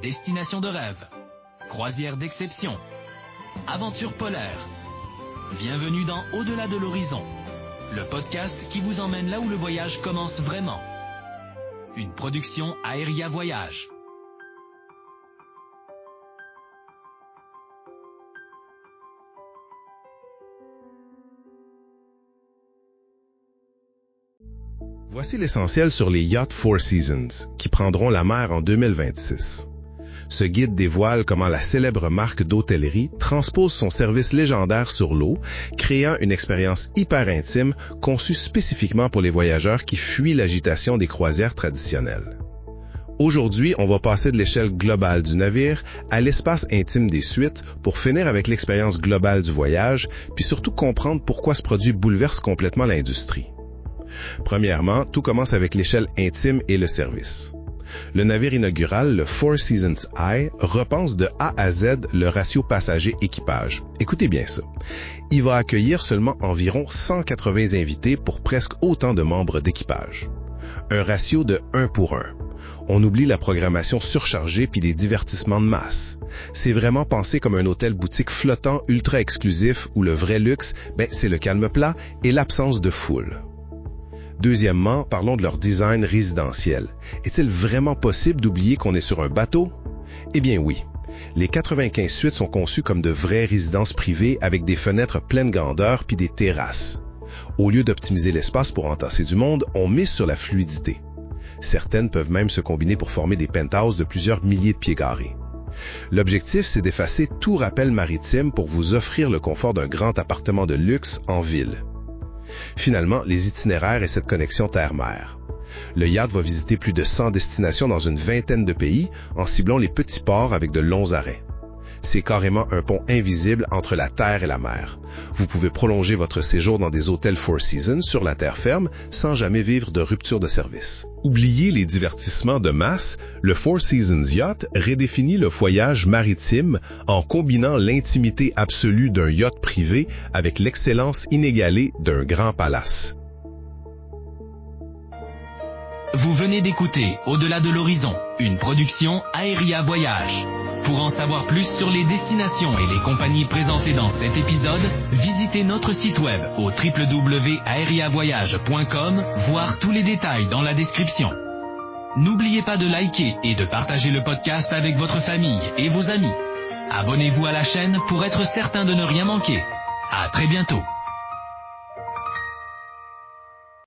Destination de rêve, croisière d'exception, aventure polaire. Bienvenue dans Au-delà de l'horizon, le podcast qui vous emmène là où le voyage commence vraiment. Une production Aéria Voyage. Voici l'essentiel sur les yachts Four Seasons, qui prendront la mer en 2026. Ce guide dévoile comment la célèbre marque d'hôtellerie transpose son service légendaire sur l'eau, créant une expérience hyper intime conçue spécifiquement pour les voyageurs qui fuient l'agitation des croisières traditionnelles. Aujourd'hui, on va passer de l'échelle globale du navire à l'espace intime des suites pour finir avec l'expérience globale du voyage, puis surtout comprendre pourquoi ce produit bouleverse complètement l'industrie. Premièrement, tout commence avec l'échelle intime et le service. Le navire inaugural, le Four Seasons High, repense de A à Z le ratio passager-équipage. Écoutez bien ça. Il va accueillir seulement environ 180 invités pour presque autant de membres d'équipage. Un ratio de 1 pour 1. On oublie la programmation surchargée puis les divertissements de masse. C'est vraiment pensé comme un hôtel boutique flottant ultra exclusif où le vrai luxe, c'est le calme plat et l'absence de foule. Deuxièmement, parlons de leur design résidentiel. Est-il vraiment possible d'oublier qu'on est sur un bateau? Eh bien oui. Les 95 suites sont conçues comme de vraies résidences privées avec des fenêtres pleine grandeur puis des terrasses. Au lieu d'optimiser l'espace pour entasser du monde, on mise sur la fluidité. Certaines peuvent même se combiner pour former des penthouses de plusieurs milliers de pieds carrés. L'objectif, c'est d'effacer tout rappel maritime pour vous offrir le confort d'un grand appartement de luxe en ville. Finalement, les itinéraires et cette connexion terre-mer. Le yacht va visiter plus de 100 destinations dans une vingtaine de pays en ciblant les petits ports avec de longs arrêts. C'est carrément un pont invisible entre la terre et la mer. Vous pouvez prolonger votre séjour dans des hôtels Four Seasons sur la terre ferme sans jamais vivre de rupture de service. Oubliez les divertissements de masse, le Four Seasons Yacht redéfinit le voyage maritime en combinant l'intimité absolue d'un yacht privé avec l'excellence inégalée d'un grand palace. Vous venez d'écouter Au-delà de l'horizon, une production Aéria Voyage. Pour en savoir plus sur les destinations et les compagnies présentées dans cet épisode, visitez notre site web au www.aeriavoyage.com, voir tous les détails dans la description. N'oubliez pas de liker et de partager le podcast avec votre famille et vos amis. Abonnez-vous à la chaîne pour être certain de ne rien manquer. À très bientôt.